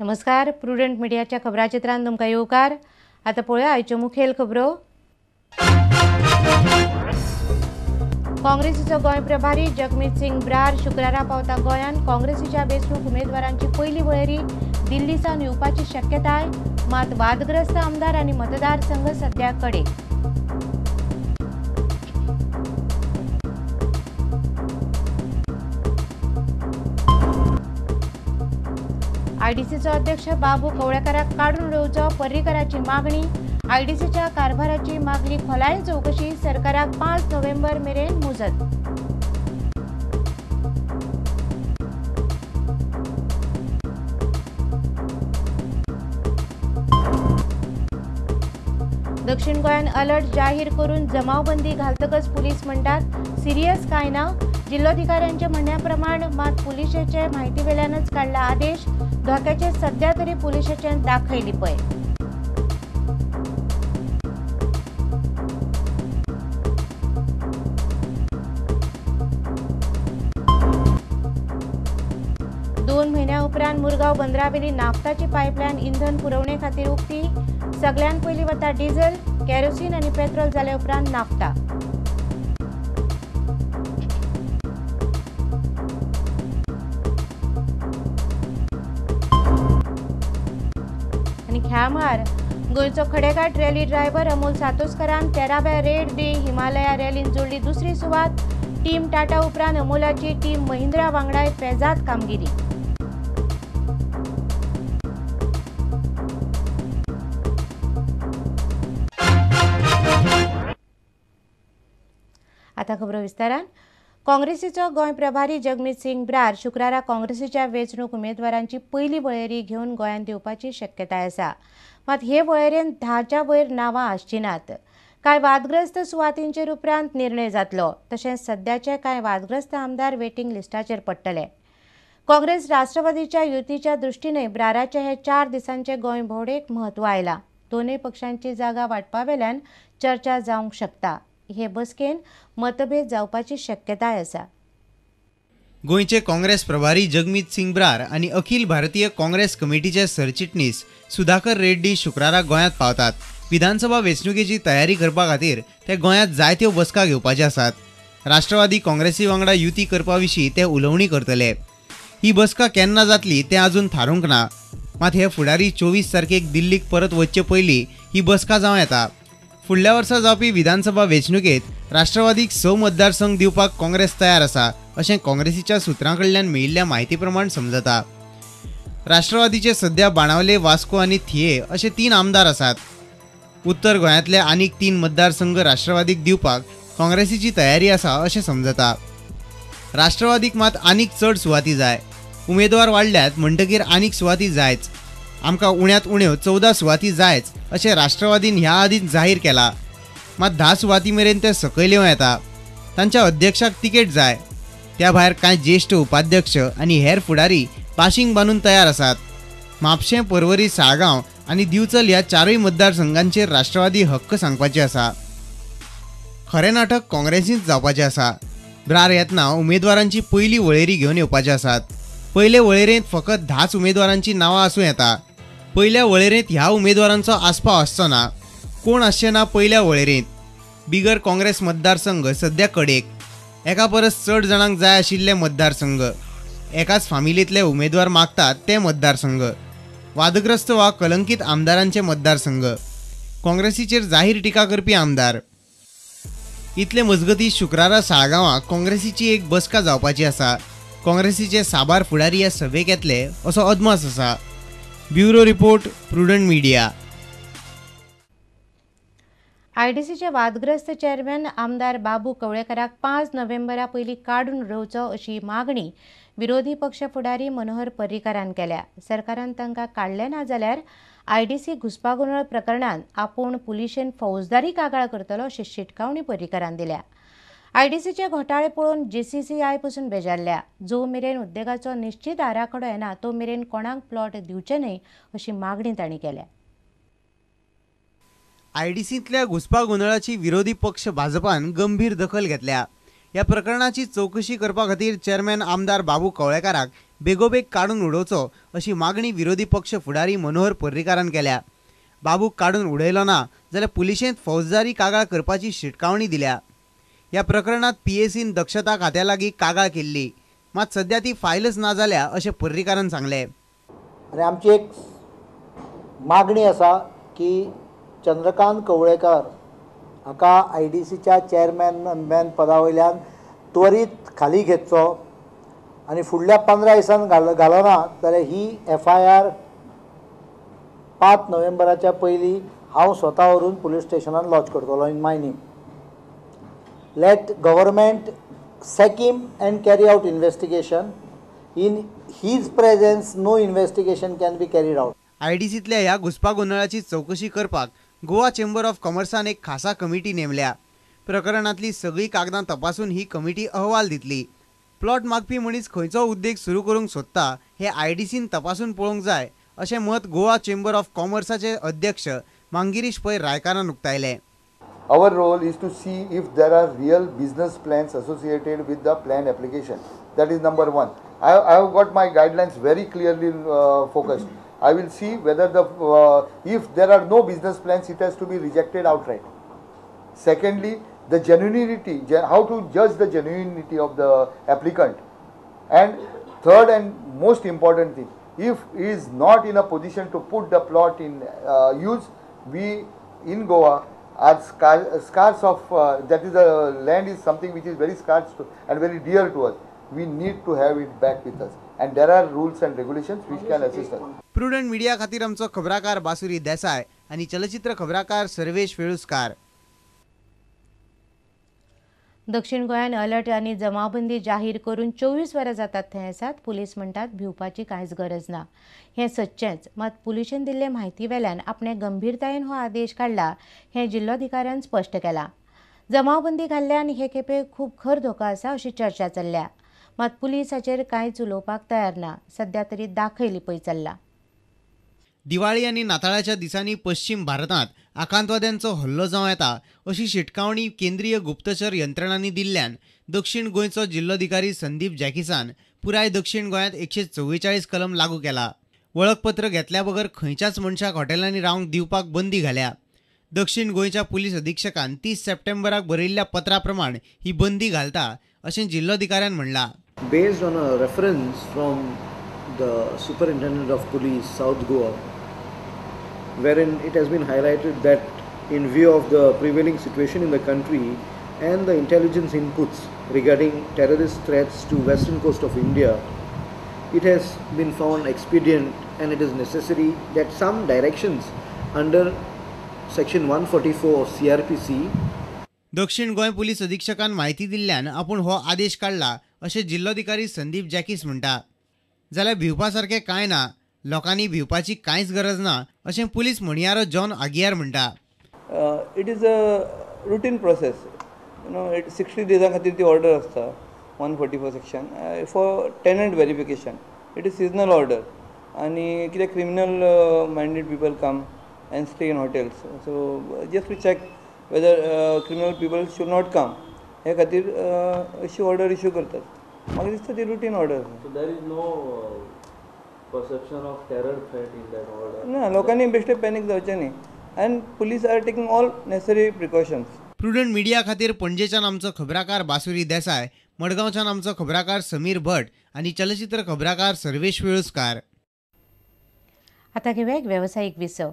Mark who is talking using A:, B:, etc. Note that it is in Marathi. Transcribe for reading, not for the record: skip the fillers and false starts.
A: नमस्कार, प्रुडंट मिडियाच्या खबराचित्रांत तुमकां येवकार। आता पळया आयच्यो मुखेल खबरो। काँग्रेसीचो गोंय प्रभारी जगमीत सिंग ब्रार शुक्रारा पावता गोंयांत। काँग्रेसीच्या वेंचणूक उमेदवारांची पयली वळेरी दिल्ली सावन येवपाची शक्यताय, मात वादग्रस्त आमदार आनी मतदारसंघ सध्या कडेक। आयडीसीचो अध्यक्ष बाबू कवळेकाराक काडून उडोवचो, पर्रीकराची मागणी। आयडीसीच्या कारभाराची मागणी खोलाय चौकशी, सरकाराक 5 नोव्हेंबर मेरेन मुजत। दक्षिण गोंयांत अलर्ट जाहीर करून जमावबंदी घालतकच पुलीस म्हणटात सिरियस कांय ना। जिल्लोधिकाऱ्यांच्या म्हणण्याप्रमाण मात पुलिशेचे म्हायतीवेल्यानच काडला आदेश। धोक्याचे सध्या तरी पुलिशेचे दाखयली पळय। दोन महिन्या उपरांत मुरगांव बंदरावेली नाफ्ताची पायपलायन इंधन पुरवणे खातीर उक्ती। सगळ्यान पयलीं वता डिझेल, केरोसीन आनी पेट्रोल जाले उपरांत नाफ्ता। ह्यामार गोंयचो खडेघाट रॅली ड्रायव्हर अमोल सातोस्करान 13व्या रेड दी हिमालया रॅलीन जोडली दुसरी सुवात। टीम टाटा उपरांत अमोलाची टीम महिंद्रा वांगडाय पेजाद कामगिरी। आता खबरो विस्तारान। काँग्रेसीचो गोंय प्रभारी जगमीत सिंग ब्रार शुक्रारा काँग्रेसीच्या वेंचणूक उमेदवारांची पयली वळेरी घेवन गोंयांत येवपाची शक्यताय आसा, मात हे वळेरेंत 10च्या वयर नांवां आसची नात। कांय वादग्रस्त सुवातींचेर उपरांत निर्णय जातलो, तशेंच सध्याचे कांय वादग्रस्त आमदार वेटिंग लिस्टाचेर पडटले। काँग्रेस राष्ट्रवादीच्या युतीच्या दृश्टीने ब्राराचे हे 4 दिसांचे गोंय भोंवडेक म्हत्व आयला। दोनूय पक्षांची जागा वांटपावेल्यान चर्चा जावंक शकता। हे बसकेन मतभेद जावपाची शक्यताय आसा।
B: गोंयचे काँग्रेस प्रभारी जगमीत सिंग ब्रार आनी अखिल भारतीय काँग्रेस कमिटीचे सरचिटणीस सुधाकर रेड्डी शुक्रारा गोंयांत पावतात। विधानसभा वेंचणुकेची तयारी करपा खातीर ते गोंयांत जायत्यो बसका घेवपाचे आसात। राष्ट्रवादी काँग्रेसी वांगडा युती करपा विशीं ते उलोवणी करतले। ही बसका केन्ना जातली तें अजून थारूंक ना, मात हे फुडारी 24 तारखेक दिल्लीक परत वचचे पयलीं ही बसका जावं येता। फुडल्या वर्सा जावपी विधानसभा वेंचणुकेत राष्ट्रवादीक 6 मतदारसंघ दिवपाक काँग्रेस तयार आसा, अशें काँग्रेसीच्या सुत्रां कडल्यान मेळिल्ल्या म्हायती प्रमाण समजता। राष्ट्रवादीचे सध्या बाणावले, वास्को आनी थिये अशे 3 आमदार आसात। उत्तर गोंयांतले आनीक 3 मतदारसंघ राष्ट्रवादीक दिवपाक काँग्रेसीची तयारी आसा अशें समजता। राष्ट्रवादीक मात आनीक चड सुवाती जाय। उमेदवार वाडल्यात म्हणटकीर आनीक सुवाती जायच। आमकां उण्यांत उण्यो 14 सुवाती जायच अशें राष्ट्रवादीन ह्या आदींच जाहीर केला, मात 10 सुवाती मेरेन ते सकयल येवं येता। तांच्या अध्यक्षाक तिकेट जाय। त्या भायर कांय ज्येश्ठ उपाध्यक्ष आनी हेर फुडारी पाशिंग बांदून तयार आसात। म्हापशें, पर्वरी, साळगांव आनी दिवचल ह्या 4 मतदारसंघांचेर राष्ट्रवादी हक्क सांगपाचे आसा। खरें नाटक काँग्रेसींत जावपाचें आसा। ब्रार येतना उमेदवारांची पयली वळेरी घेवन येवपाचे आसात। पयले वळेरेंत फकत 10 उमेदवारांची नांवां आसूं येता। पयल्या वळेरेंत ह्या उमेदवारांचो आस्पाव आसचो ना। कोण आसचे ना पयल्या वळेरेंत। बिगर काँग्रेस मतदारसंघ सध्या कडेक। एका परस चड जाणांक जाय आशिल्ले मतदारसंघ। एकाच फामिलींतले उमेदवार मागतात ते मतदारसंघ। वादग्रस्त वा कलंकीत आमदारांचे मतदारसंघ। काँग्रेसीचेर जाहीर टिका करपी आमदार। इतले मजगतीं शुक्रारा साळगांवां काँग्रेसीची एक बसका जावपाची आसा। काँग्रेसीचे साबार फुडारी ह्या सभेक येतले असो अदमास आसा। Bureau report, prudent media.
A: आयडीसीचे वादग्रस्त चेअरमॅन आमदार बाबू कवळेकराक 5 नोव्हेंबरा पयलीं काडून उडोवचो अशी मागणी विरोधी पक्ष फुडारी मनोहर पर्रीकारान केल्या. सरकारान तांकां काडले ना जाल्यार आयडीसी घुसपागोंदळ प्रकरणात आपूण पुलिशेन फौजदारी कागाळ करतलो अशी शिटकावणी पर्रीकारान दिल्या. आयडीसीचे घोटाळे पळोवन JCCI पासून बेजारल्या. जो मेरेन उद्देगाचो निश्चित आराखडो येना तो मेरेन कोणाक प्लॉट दिवचे न्हय अशी मागणी तांणी केल्या.
B: आयडीसींतल्या घुसपागोंदळाची विरोधी पक्ष भाजपान गंभीर दखल घेतल्या. ह्या प्रकरणाची चौकशी करपा खातीर चेअरमॅन आमदार बाबू कवळेकाराक बेगोबेग काडून उडोवचो अशी मागणी विरोधी पक्ष फुडारी मनोहर पर्रीकारान केल्या. बाबूक काडून उडयलो ना जाल्यार पुलिशेंत फौजदारी कागाळ करपाची शिटकावणी दिल्या. ह्या प्रकरणात PACन दक्षता खात्या लागीं कागाळ केल्ली, मात सध्या ती फायलच ना जाल्या अशें पर्रीकारान सांगलें.
C: आनी आमची एक मागणी आसा की चंद्रकांत कवळेकर हाका आयडीसीच्या चेअरमॅन पदा वयल्यान त्वरीत खाली घेतचो आनी फुडल्या 15 दिसांनी घालना जाल्यार ही FIR 5 नोव्हेंबराच्या पयलीं हांव स्वता व्हरून पुलीस स्टेशनान लॉज करतलो in my name. Let government sack him and carry out investigation. In his presence no investigation can be carried out.
B: आयडीसींतल्या ह्या घुसपागोंदळाची चौकशी करपाक गोवा चेंबर ऑफ कॉमर्सान एक खासा कमिटी नेमल्या. प्रकरणांतली सगळी कागदां तपासून ही कमिटी अहवाल दितली. प्लॉट मागपी मनीस खंयचो उद्देग सुरू करूंक सोदता हे आयडीसीन तपासून पळोवंक जाय अशें मत गोवा चेंबर ऑफ कॉमर्साचे अध्यक्ष मांगिरीश पै रायकारान उक्तायलें.
D: Our role is to see if there are real business plans associated with the plan application. That is number one. I have got my guidelines very clearly focused. I will see whether if there are no business plans, it has to be rejected outright. Secondly, the genuinity, how to judge the genuinity of the applicant. And third and most important thing, if he is not in a position to put the plot in use, we in Goa are scarce of that is the land is something which is very scarce and very dear to us. We need to have it back with us, and there are rules and regulations which can assist us.
B: Prudent media खातीर आमचो खबराकार बासुरी देसाय आनी चलचित्र खबराकार सर्वेश वेळुस्कार.
A: दक्षिण गोंयान अलर्ट आनी जमावबंदी जाहीर करून 24 वरां जातात थंय आसात. पुलीस म्हणटात भिवपाची कांयच गरज ना. हें सच्चेंच, मात पुलिशेन दिल्ले म्हायती वेल्यान आपणे गंभीरतायेन हो आदेश काडला हें जिल्लोधिकाऱ्यान स्पश्ट केलां. जमावबंदी घाल्ल्यान हे खेपे खूब खर धोको आसा अशी चर्चा चल्ल्या, मात पुलीस हाचेर कांयच उलोवपाक तयार ना. सध्या तरी दाखयली पळय चल्ला.
B: दिवाळी आनी नाताळाच्या दिसांनी पश्चिम भारतांत आकांतवाद्यांचो हल्लो जावं येता अशी शिटकावणी केंद्रीय गुप्तचर यंत्रणांनी दिल्ल्यान दक्षिण गोंयचो जिल्लोधिकारी संदीप जॅकिसान पुराय दक्षिण गोंयांत 144 कलम लागू केला. वळखपत्र घेतल्या बगर खंयच्याच मनशाक हॉटेलांनी रावंक दिवपाक बंदी घाल्या. दक्षिण गोंयच्या पुलीस अधीक्षकान 30 सप्टेंबराक बरयल्ल्या पत्रा प्रमाण ही बंदी घालता अशें जिल्लोधिकाऱ्यान म्हणलां.
E: Based on a reference from the Superintendent of Police, South Goa, wherein it has been highlighted that in view of the prevailing situation in the country and the intelligence inputs regarding terrorist threats to western coast of India, it has been found expedient and it is necessary that some directions under section 144 of CRPC.
B: दक्षिण गोंय पुलीस अधीक्षकान म्हायती दिल्ल्यान आपूण हो आदेश काडला अशें जिल्लोधिकारी संदीप जॅकिस म्हणटा. जाल्यार भिवपा सारकें कांय ना, लोकांनी भिवपाची कांयच गरज ना अशें पुलीस म्हणयारो जॉन आगियार म्हणटा.
F: It is a routine process. 60 डेजां खातीर ती ऑर्डर आसता 144 section for tenant verification. It is seasonal order आनी कितें criminal minded people come and stay in hotels. So just to check whether criminal people should not come हे खातीर अशी ऑर्डर इश्यू करतात. म्हाका दिसता ती routine order.
G: There is no perception of terror threat in that order.
F: ना, लोकांनी बेश्टे पॅनीक जावचें न्ही. And police are taking all necessary precautions.
B: Prudent media खातीर पणजेच्यान आमचो खबराकार बासुरी देसाय, मडगांवच्यान आमचो खबराकार समीर भट आनी चलचित्र खबराकार सर्वेश वेळुस्कार.
A: आतां घेवया एक वेवसायीक विसव.